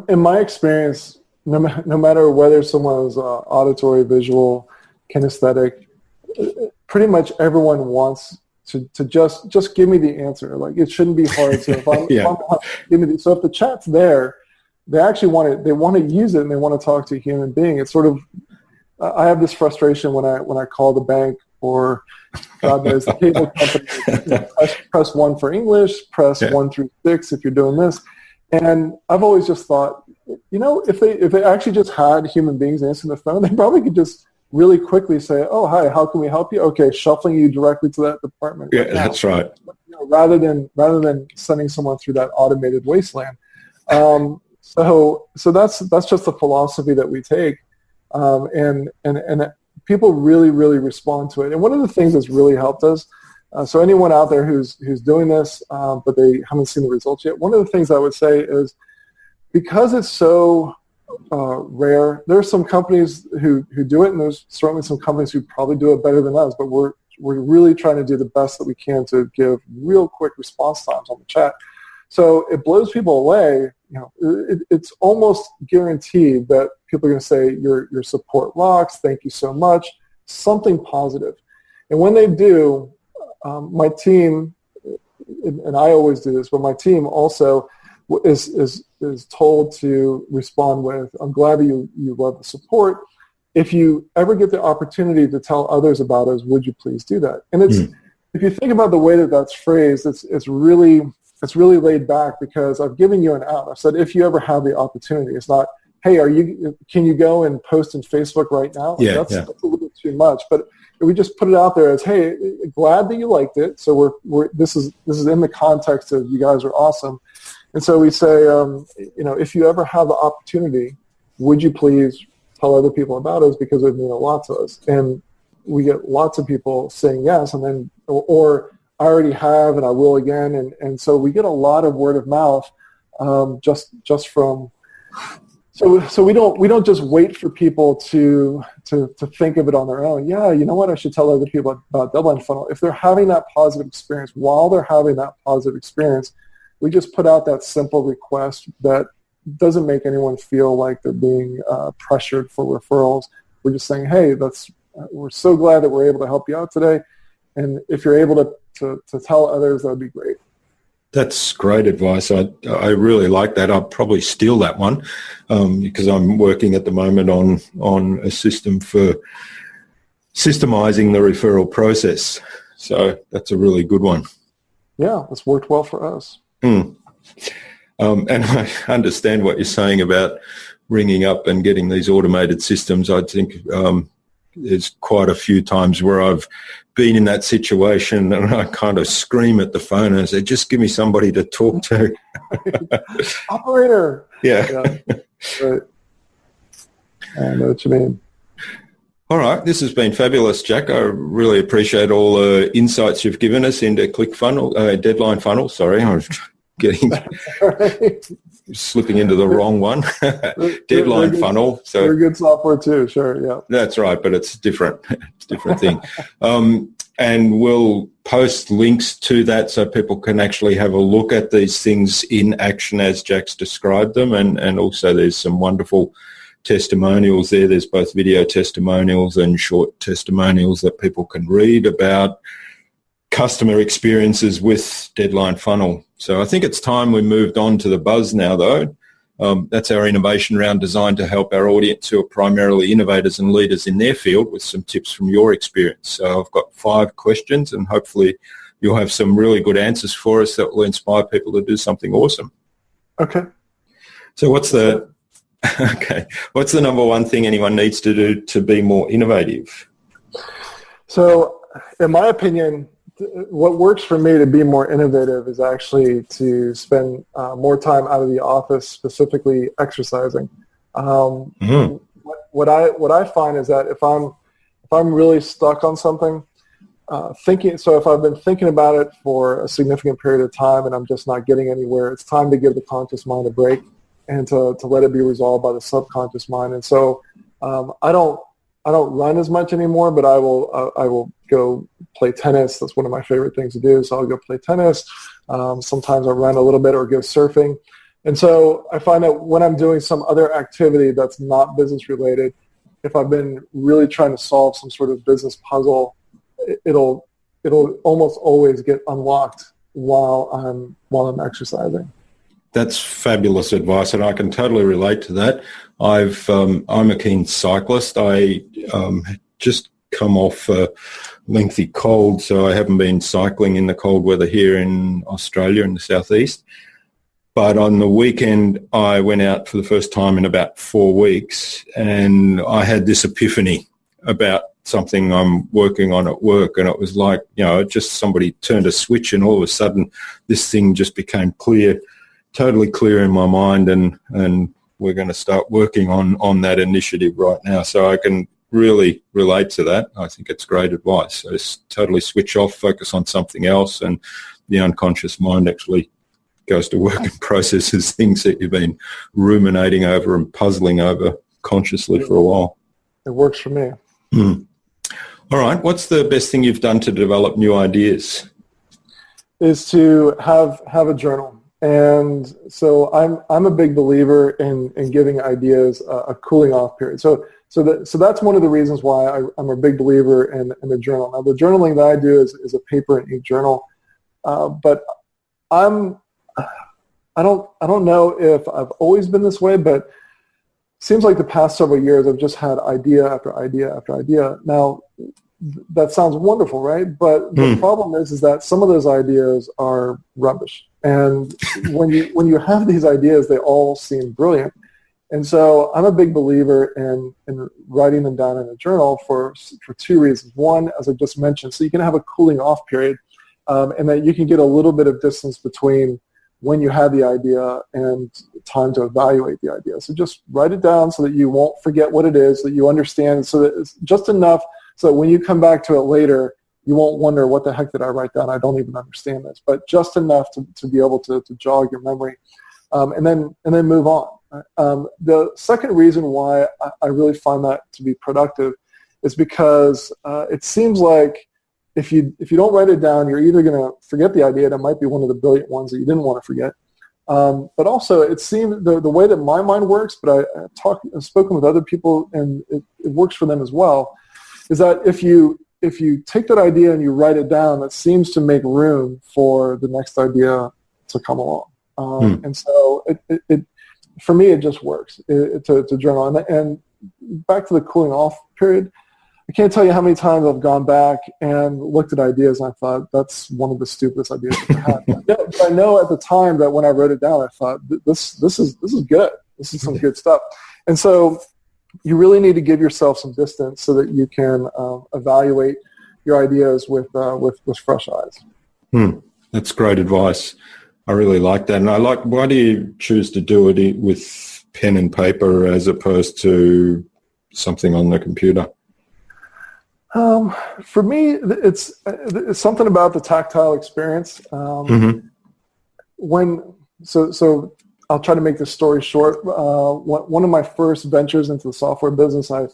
in my experience, no matter whether someone's auditory, visual, kinesthetic, pretty much everyone wants to just give me the answer. Like, it shouldn't be hard. So if if the chat's there, they actually want to use it and they want to talk to a human being. It's sort of, I have this frustration when I call the bank or God knows the cable company. Press 1 for English, press 1 through 6 if you're doing this. And I've always just thought, if they actually just had human beings answering the phone, they probably could just really quickly say, "Oh, hi, how can we help you?" Okay, shuffling you directly to that department. Yeah, that's right. Rather than sending someone through that automated wasteland. So that's just the philosophy that we take, and people really respond to it. And one of the things that's really helped us. So anyone out there who's doing this, but they haven't seen the results yet, one of the things I would say is, because it's so rare, there are some companies who do it, and there's certainly some companies who probably do it better than us, but we're really trying to do the best that we can to give real quick response times on the chat. So it blows people away. It's almost guaranteed that people are going to say, your support rocks, thank you so much, something positive. And when they do, my team, and I always do this, but my team also is told to respond with, "I'm glad that you love the support. If you ever get the opportunity to tell others about us, would you please do that?" And if you think about the way that that's phrased, it's really laid back, because I've given you an out. I've said, if you ever have the opportunity. It's not, "Hey, can you go and post in Facebook right now?" That's a little bit too much. But we just put it out there as, "Hey, glad that you liked it. So this is in the context of, you guys are awesome." And so we say, if you ever have the opportunity, would you please tell other people about us, because it would mean a lot to us. And we get lots of people saying yes, and then or I already have and I will again, and so we get a lot of word of mouth just from. So we don't just wait for people to think of it on their own. Yeah, you know what? I should tell other people about Deadline Funnel. If they're having that positive experience, while they're having that positive experience, we just put out that simple request that doesn't make anyone feel like they're being pressured for referrals. We're just saying, "Hey, we're so glad that we're able to help you out today, and if you're able to tell others, that would be great." That's great advice. I really like that. I'll probably steal that one because I'm working at the moment on a system for systemizing the referral process. So that's a really good one. Yeah, it's worked well for us. And I understand what you're saying about ringing up and getting these automated systems. I think there's quite a few times where I've been in that situation and I kind of scream at the phone and say, "Just give me somebody to talk to." Operator. Yeah. Right. I know what you mean. All right. This has been fabulous, Jack. I really appreciate all the insights you've given us into Deadline Funnel. Sorry, I was getting slipping into the wrong one. Deadline Funnel. So they're good software too. Sure. Yeah. That's right, but it's different. It's a different thing. And we'll post links to that so people can actually have a look at these things in action as Jack's described them. And also there's some wonderful testimonials there. There's both video testimonials and short testimonials that people can read about customer experiences with Deadline Funnel. So I think it's time we moved on to the buzz now, though. That's our innovation round designed to help our audience who are primarily innovators and leaders in their field with some tips from your experience. So I've got 5 questions and hopefully you'll have some really good answers for us that will inspire people to do something awesome. Okay. So what's the number one thing anyone needs to do to be more innovative? So in my opinion, what works for me to be more innovative is actually to spend more time out of the office, specifically exercising. What I find is that if I'm really stuck on something, if I've been thinking about it for a significant period of time and I'm just not getting anywhere, it's time to give the conscious mind a break and to let it be resolved by the subconscious mind. And so I don't run as much anymore, but I will go play tennis. That's one of my favorite things to do. So I'll go play tennis. Sometimes I'll run a little bit or go surfing. And so I find that when I'm doing some other activity that's not business related, if I've been really trying to solve some sort of business puzzle, it'll almost always get unlocked while I'm exercising. That's fabulous advice, and I can totally relate to that. I'm a keen cyclist. I just come off a lengthy cold, so I haven't been cycling in the cold weather here in Australia in the southeast. But on the weekend, I went out for the first time in about 4 weeks, and I had this epiphany about something I'm working on at work, and it was like, just somebody turned a switch, and all of a sudden, this thing just became clear. Totally clear in my mind, and we're going to start working on that initiative right now. So I can really relate to that. I think it's great advice. So just totally switch off, focus on something else, and the unconscious mind actually goes to work and processes things that you've been ruminating over and puzzling over consciously for a while. It works for me. All right. What's the best thing you've done to develop new ideas? Is to have a journal. And so I'm a big believer in giving ideas a cooling off period. So that's one of the reasons why I'm a big believer in the journal. Now the journaling that I do is a paper and ink journal, but I don't know if I've always been this way, but it seems like the past several years I've just had idea after idea after idea. Now that sounds wonderful, right? But the problem is that some of those ideas are rubbish. And when you have these ideas, they all seem brilliant. And so I'm a big believer in writing them down in a journal for 2 reasons. One, as I just mentioned, so you can have a cooling off period, and that you can get a little bit of distance between when you have the idea and time to evaluate the idea. So just write it down so that you won't forget what it is, that you understand, so that it's just enough so that when you come back to it later, you won't wonder, what the heck did I write down? I don't even understand this. But just enough to be able to jog your memory, and then move on. The second reason why I really find that to be productive is because it seems like if you don't write it down, you're either going to forget the idea. That might be one of the brilliant ones that you didn't want to forget. But also, it seems the way that my mind works, but I've spoken with other people, and it works for them as well, is that if you take that idea and you write it down, that seems to make room for the next idea to come along. And so it for me, it just works to journal. And back to the cooling off period, I can't tell you how many times I've gone back and looked at ideas and I thought, that's one of the stupidest ideas I've ever had. But I know at the time that when I wrote it down, I thought, this is good. This is some good stuff. And so you really need to give yourself some distance so that you can evaluate your ideas with fresh eyes. That's great advice. I really like that. And why do you choose to do it with pen and paper as opposed to something on the computer? For me, it's something about the tactile experience. So I'll try to make this story short. One of my first ventures into the software business, I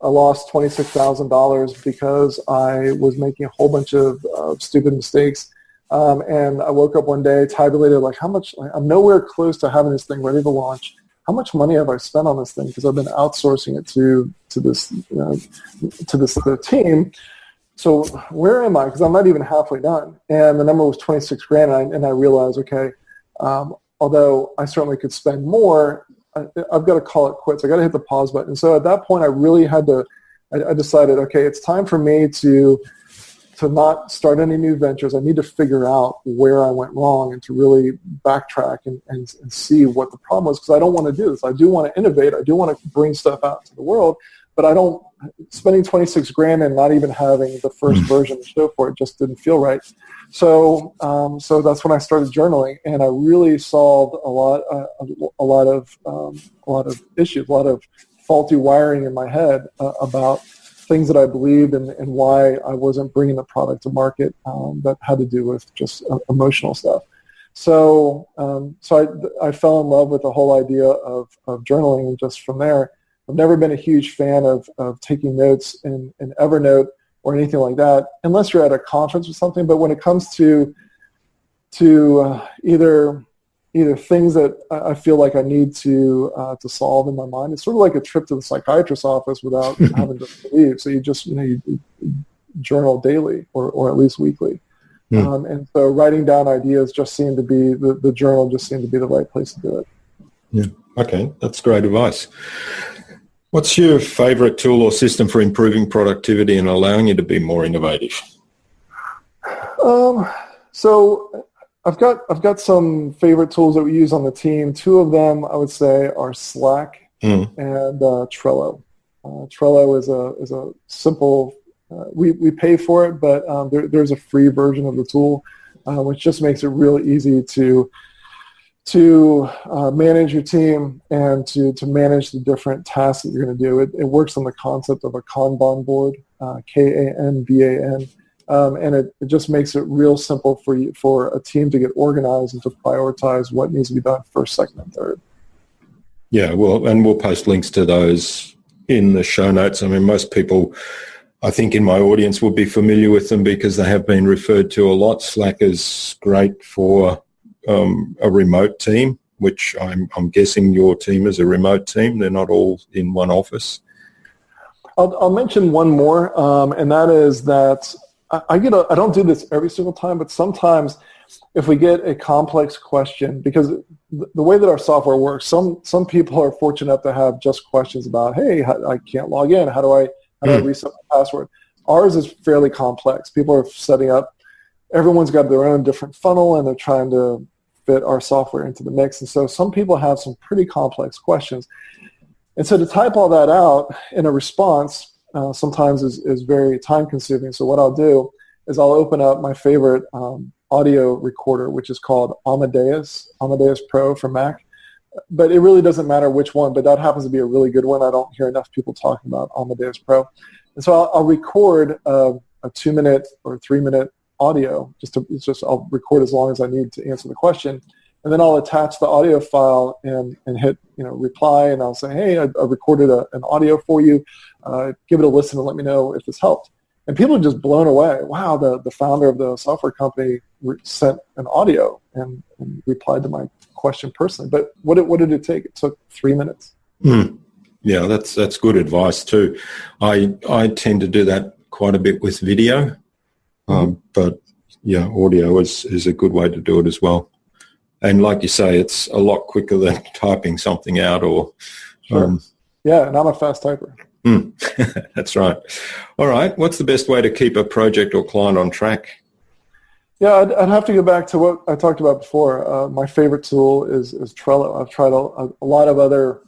I lost $26,000 because I was making a whole bunch of stupid mistakes. And I woke up one day, tabulated like how much, I'm nowhere close to having this thing ready to launch. How much money have I spent on this thing? Because I've been outsourcing it to this other team. So where am I? Because I'm not even halfway done. And the number was 26 grand. And I realized, okay, although I certainly could spend more, I've got to call it quits. I got to hit the pause button. And so at that point, I really had to, I decided, okay, it's time for me to not start any new ventures. I need to figure out where I went wrong and to really backtrack and see what the problem was, because I don't want to do this. I do want to innovate. I do want to bring stuff out to the world, but I don't, spending 26 grand and not even having the first version of the show for it just didn't feel right. So that's when I started journaling, and I really solved a lot of issues, a lot of faulty wiring in my head about things that I believed and why I wasn't bringing the product to market that had to do with just emotional stuff. So I fell in love with the whole idea of journaling, and just from there, I've never been a huge fan of taking notes in Evernote or anything like that, unless you're at a conference or something. But when it comes to either things that I feel like I need to solve in my mind, it's sort of like a trip to the psychiatrist's office without having to leave. So you just you journal daily or at least weekly. And so writing down ideas just seemed to be the journal just seemed to be the right place to do it. Yeah. Okay, that's great advice. What's your favorite tool or system for improving productivity and allowing you to be more innovative? So I've got some favorite tools that we use on the team. Two of them I would say are Slack and Trello. Trello is a simple. We pay for it, but there's a free version of the tool, which just makes it really easy to manage your team and to manage the different tasks that you're going to do. It works on the concept of a Kanban board, Kanban, and it just makes it real simple for a team to get organized and to prioritize what needs to be done first, second, and third. Yeah, well, and we'll post links to those in the show notes. I mean, most people, I think, in my audience will be familiar with them because they have been referred to a lot. Slack is great for a remote team, which I'm guessing your team is a remote team. They're not all in one office. I'll mention one more, and that is that I don't do this every single time, but sometimes if we get a complex question, because the way that our software works, some people are fortunate enough to have just questions about, hey, I can't log in. How do I reset my password? Ours is fairly complex. People are setting up. Everyone's got their own different funnel, and they're trying to fit our software into the mix. And so some people have some pretty complex questions. And so to type all that out in a response sometimes is very time consuming. So what I'll do is I'll open up my favorite audio recorder, which is called Amadeus Pro for Mac. But it really doesn't matter which one, but that happens to be a really good one. I don't hear enough people talking about Amadeus Pro. And so I'll record a 2-minute or 3-minute audio. I'll record as long as I need to answer the question, and then I'll attach the audio file and hit reply, and I'll say, hey, I recorded an audio for you. Give it a listen and let me know if this helped. And people are just blown away. Wow, the founder of the software company sent an audio and replied to my question personally. But what did it take? It took 3 minutes. Yeah, that's good advice too. I tend to do that quite a bit with video. But yeah, audio is a good way to do it as well. And like you say, it's a lot quicker than typing something out or... Sure. Yeah, and I'm a fast typer. That's right. All right. What's the best way to keep a project or client on track? Yeah, I'd have to go back to what I talked about before. My favorite tool is Trello. I've tried a lot of other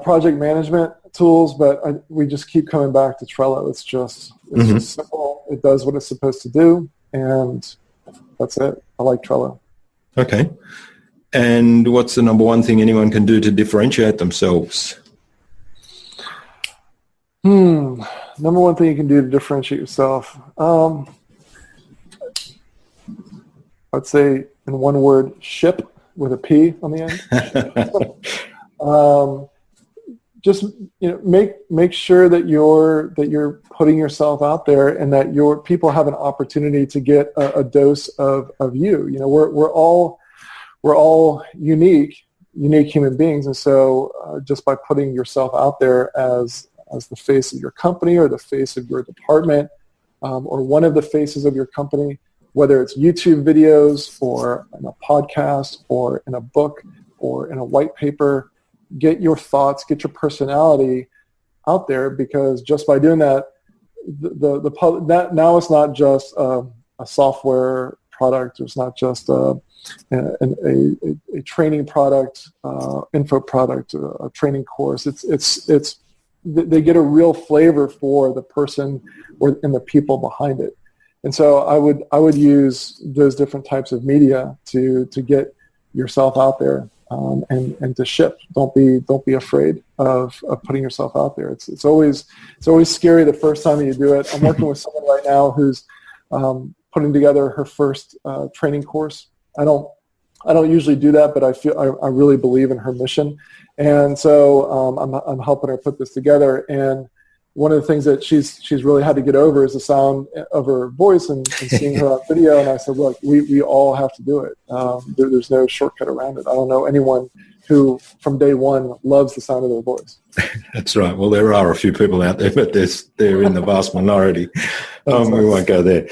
project management tools, but we just keep coming back to Trello. It's just simple. It does what it's supposed to do, and that's it. I like Trello. Okay. And what's the number one thing anyone can do to differentiate themselves? Number one thing you can do to differentiate yourself. I'd say in one word, ship with a P on the end. just make sure that you're putting yourself out there, and that your people have an opportunity to get a dose of you. We're all unique human beings, and so just by putting yourself out there as the face of your company, or the face of your department, or one of the faces of your company, whether it's YouTube videos or in a podcast or in a book or in a white paper, get your thoughts, get your personality out there, because just by doing that, that now it's not just a software product. It's not just a training product, info product, a training course. It's they get a real flavor for the person and the people behind it. And so I would use those different types of media to get yourself out there, and to ship. Don't be afraid of putting yourself out there. It's always scary the first time that you do it. I'm working with someone right now who's putting together her first training course. I don't usually do that, but I really believe in her mission, and so I'm helping her put this together. And one of the things that she's really had to get over is the sound of her voice and seeing her on video. And I said, look, we all have to do it. There's no shortcut around it. I don't know anyone who from day one loves the sound of their voice. That's right. Well, there are a few people out there, but they're in the vast minority. We won't go there.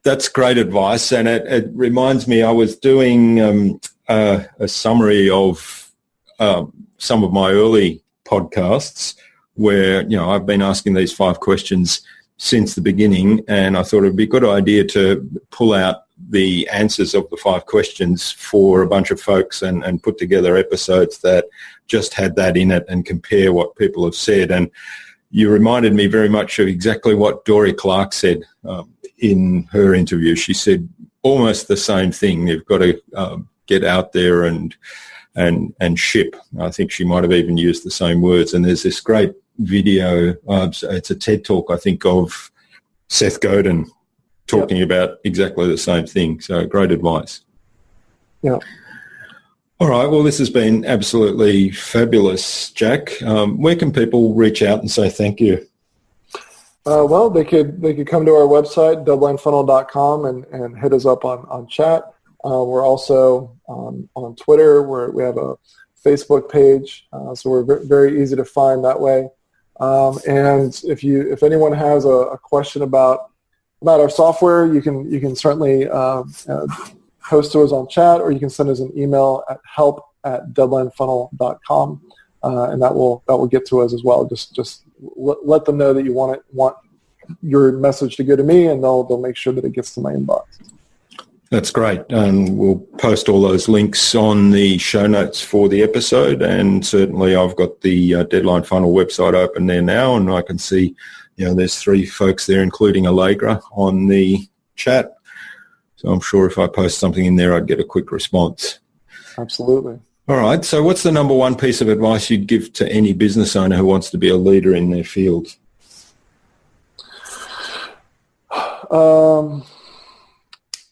That's great advice. And it reminds me, I was doing a summary of some of my early podcasts, where, I've been asking these 5 questions since the beginning, and I thought it would be a good idea to pull out the answers of the 5 questions for a bunch of folks and put together episodes that just had that in it and compare what people have said. And you reminded me very much of exactly what Dory Clark said in her interview. She said almost the same thing. You've got to get out there and ship. I think she might have even used the same words. And there's this great video, it's a TED Talk, I think, of Seth Godin talking about exactly the same thing. So great advice. Yeah. All right. Well, this has been absolutely fabulous, Jack. Where can people reach out and say thank you? Well, they could come to our website, doublelinefunnel.com, and hit us up on chat. We're also on Twitter, where we have a Facebook page, so we're very easy to find that way. And if anyone has a question about our software, you can certainly post to us on chat, or you can send us an email at help@doublelinefunnel.com, and that will get to us as well. Just let them know that you want your message to go to me, and they'll make sure that it gets to my inbox. That's great. And we'll post all those links on the show notes for the episode. And certainly I've got the Deadline Funnel website open there now, and I can see, there's 3 folks there, including Allegra, on the chat. So I'm sure if I post something in there, I'd get a quick response. Absolutely. All right. So what's the number one piece of advice you'd give to any business owner who wants to be a leader in their field?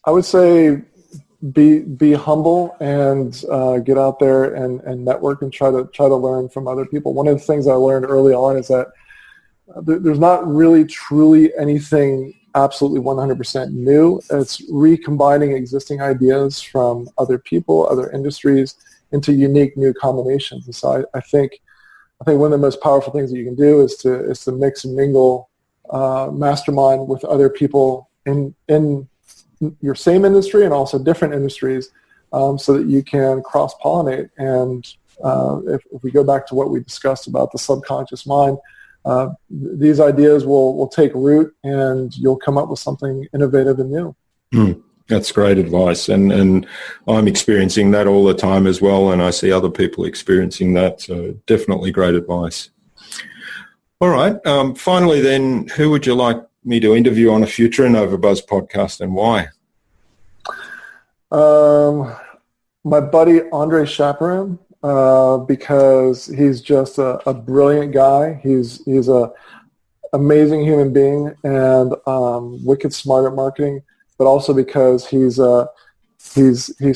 I would say be humble and get out there and network and try to learn from other people. One of the things I learned early on is that there's not really truly anything absolutely 100% new. It's recombining existing ideas from other people, other industries, into unique new combinations. And so I think one of the most powerful things that you can do is to mix and mingle, mastermind with other people in your same industry and also different industries, so that you can cross-pollinate. And if we go back to what we discussed about the subconscious mind, these ideas will take root, and you'll come up with something innovative and new. That's great advice, and I'm experiencing that all the time as well, and I see other people experiencing that, so definitely great advice. All right, finally then, who would you like me to interview on a future InnovaBuzz podcast, and why? My buddy Andre Chaperon, because he's just a brilliant guy. He's a amazing human being and wicked smart at marketing, but also because he's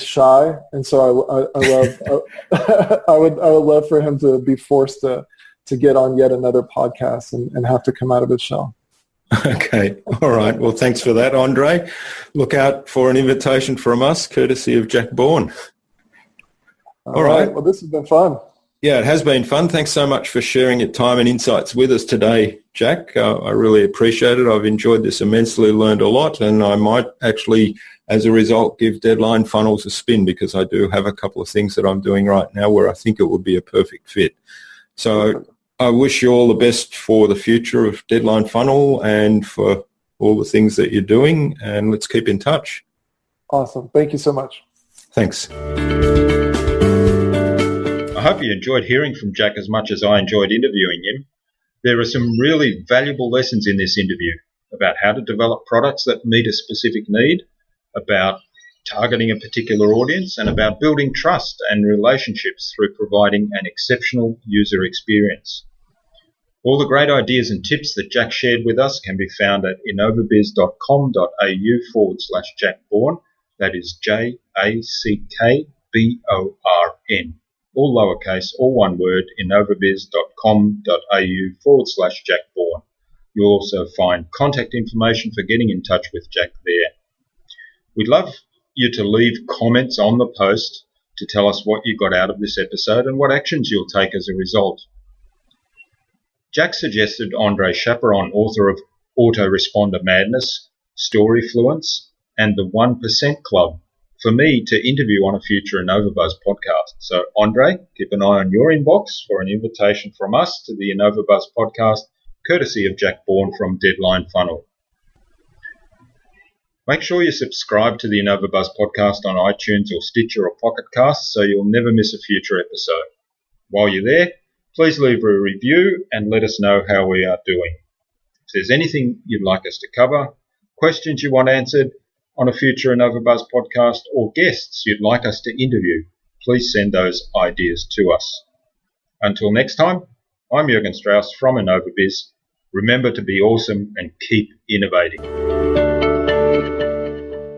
shy, and so I would love for him to be forced to to get on yet another podcast and have to come out of its shell. Okay. All right. Well, thanks for that, Andre. Look out for an invitation from us, courtesy of Jack Bourne. All right. Well, this has been fun. Yeah, it has been fun. Thanks so much for sharing your time and insights with us today, Jack. I really appreciate it. I've enjoyed this immensely, learned a lot, and I might actually, as a result, give Deadline Funnels a spin, because I do have a couple of things that I'm doing right now where I think it would be a perfect fit. So I wish you all the best for the future of Deadline Funnel and for all the things that you're doing, and let's keep in touch. Awesome. Thank you so much. Thanks. I hope you enjoyed hearing from Jack as much as I enjoyed interviewing him. There are some really valuable lessons in this interview about how to develop products that meet a specific need, about targeting a particular audience, and about building trust and relationships through providing an exceptional user experience. All the great ideas and tips that Jack shared with us can be found at innovabiz.com.au/Jack Bourne. That is JACKBORN. All lowercase, all one word, innovabiz.com.au/Jack Bourne. You'll also find contact information for getting in touch with Jack there. We'd love you to leave comments on the post to tell us what you got out of this episode and what actions you'll take as a result. Jack suggested Andre Chaperon, author of Autoresponder Madness, Storyfluence, and the 1% Club, for me to interview on a future InnovaBuzz podcast. So, Andre, keep an eye on your inbox for an invitation from us to the InnovaBuzz podcast, courtesy of Jack Bourne from Deadline Funnel. Make sure you subscribe to the InnovaBuzz podcast on iTunes or Stitcher or Pocket Casts so you'll never miss a future episode. While you're there, please leave a review and let us know how we are doing. If there's anything you'd like us to cover, questions you want answered on a future InnovaBuzz podcast, or guests you'd like us to interview, please send those ideas to us. Until next time, I'm Jürgen Strauss from InnovaBizz. Remember to be awesome and keep innovating.